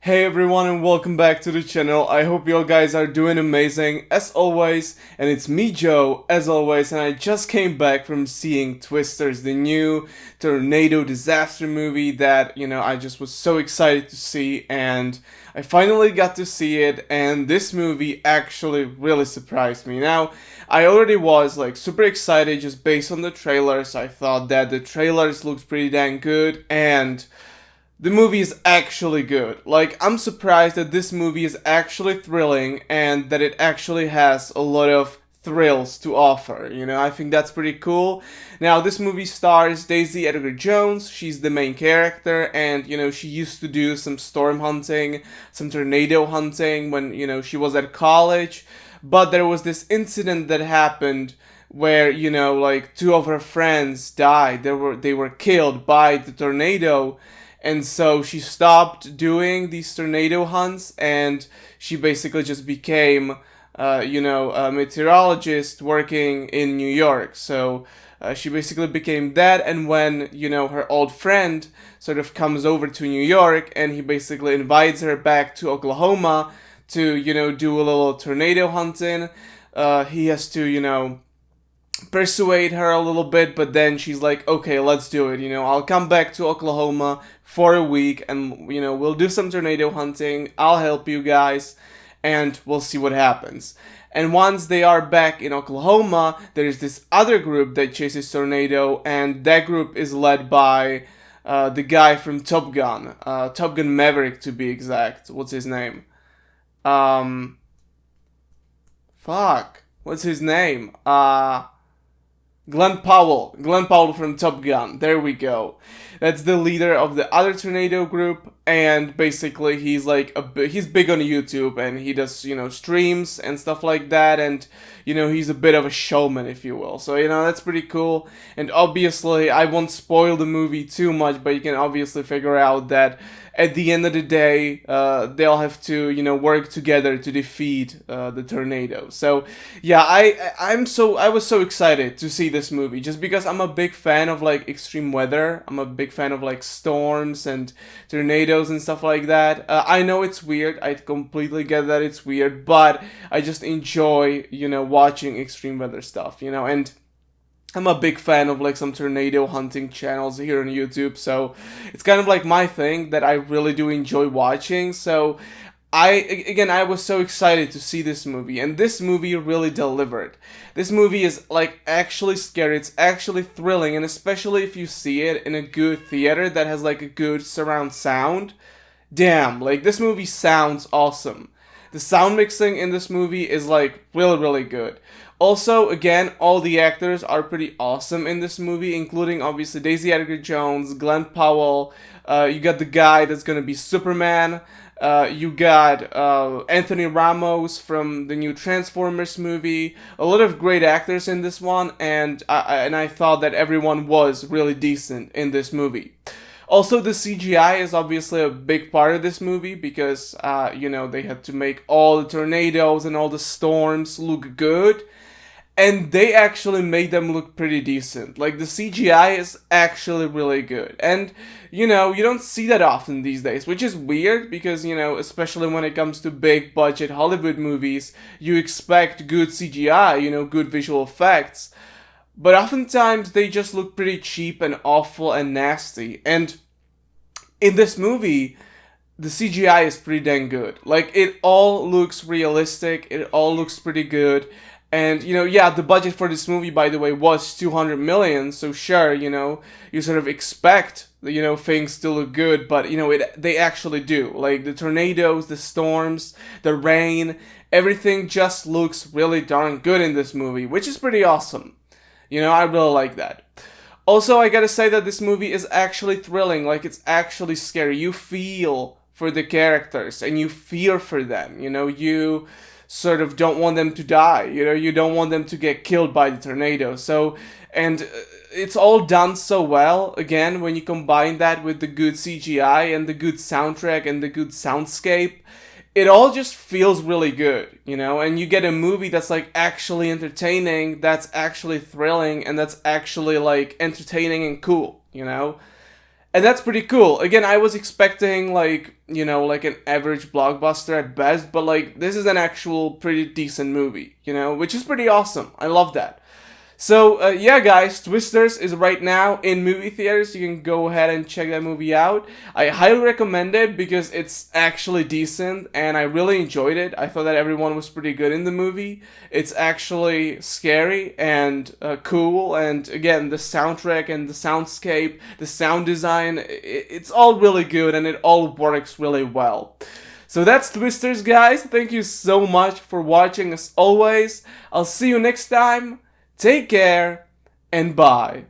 Hey everyone and welcome back to the channel. I hope you all guys are doing amazing as always, and it's me Joe as always, and I just came back from seeing Twisters, the new tornado disaster movie that, I just was so excited to see, and I finally got to see it, and this movie actually really surprised me. Now, I already was like super excited just based on the trailers. I thought that the trailers looked pretty dang good, and the movie is actually good. Like, I'm surprised that this movie is actually thrilling and that it actually has a lot of thrills to offer. I think that's pretty cool. Now, this movie stars Daisy Edgar Jones. She's the main character, and, she used to do some storm hunting, some tornado hunting when, she was at college. But there was this incident that happened where like two of her friends died. They were killed by the tornado, and so she stopped doing these tornado hunts, and she basically just became, a meteorologist working in New York. So she basically became that, and when, her old friend sort of comes over to New York, and he basically invites her back to Oklahoma to, do a little tornado hunting, he has to, persuade her a little bit, but then she's like, okay, let's do it. I'll come back to Oklahoma for a week, and we'll do some tornado hunting. I'll help you guys, and we'll see what happens. And once they are back in Oklahoma, there's this other group that chases tornado, and that group is led by the guy from Top Gun, Top Gun Maverick to be exact. What's his name? Um, fuck. What's his name? Glenn Powell from Top Gun. There we go. That's the leader of the other tornado group, and basically he's like he's big on YouTube, and he does streams and stuff like that, and he's a bit of a showman, if you will. So that's pretty cool. And obviously I won't spoil the movie too much, but you can obviously figure out that at the end of the day, they'll have to work together to defeat the tornado. So yeah, I was so excited to see this movie just because I'm a big fan of like extreme weather. I'm a big fan of like storms and tornadoes and stuff like that. I know it's weird. I completely get that it's weird, but I just enjoy watching extreme weather stuff. And I'm a big fan of like some tornado hunting channels here on YouTube, so it's kind of like my thing that I really do enjoy watching. So I was so excited to see this movie, and this movie really delivered. This movie is like actually scary. It's actually thrilling, and especially if you see it in a good theater that has like a good surround sound. Damn, like this movie sounds awesome. The sound mixing in this movie is like really, really good. Also, again, all the actors are pretty awesome in this movie, including obviously Daisy Edgar Jones, Glenn Powell. You got the guy that's gonna be Superman. You got Anthony Ramos from the new Transformers movie. A lot of great actors in this one, and I thought that everyone was really decent in this movie. Also, the CGI is obviously a big part of this movie because, they had to make all the tornadoes and all the storms look good. And they actually made them look pretty decent. Like, the CGI is actually really good. And, you don't see that often these days, which is weird because, especially when it comes to big budget Hollywood movies, you expect good CGI, good visual effects. But oftentimes they just look pretty cheap and awful and nasty. And in this movie, the CGI is pretty dang good. Like, it all looks realistic, it all looks pretty good. And, yeah, the budget for this movie, by the way, was 200 million, so sure, you sort of expect, things to look good, but, they actually do. Like, the tornadoes, the storms, the rain, everything just looks really darn good in this movie, which is pretty awesome. I really like that. Also, I gotta say that this movie is actually thrilling, like, it's actually scary. You feel for the characters, and you fear for them, you sort of don't want them to die, you don't want them to get killed by the tornado. So, and it's all done so well, again, when you combine that with the good CGI and the good soundtrack and the good soundscape, it all just feels really good, and you get a movie that's like actually entertaining, that's actually thrilling, and that's actually like entertaining and cool. and that's pretty cool. Again, I was expecting like, like an average blockbuster at best, but like this is an actual pretty decent movie, which is pretty awesome. I love that. So yeah, guys, Twisters is right now in movie theaters. You can go ahead and check that movie out. I highly recommend it because it's actually decent, and I really enjoyed it. I thought that everyone was pretty good in the movie. It's actually scary and cool, and again, the soundtrack and the soundscape, the sound design, it's all really good, and it all works really well. So that's Twisters, guys. Thank you so much for watching as always. I'll see you next time. Take care, and bye.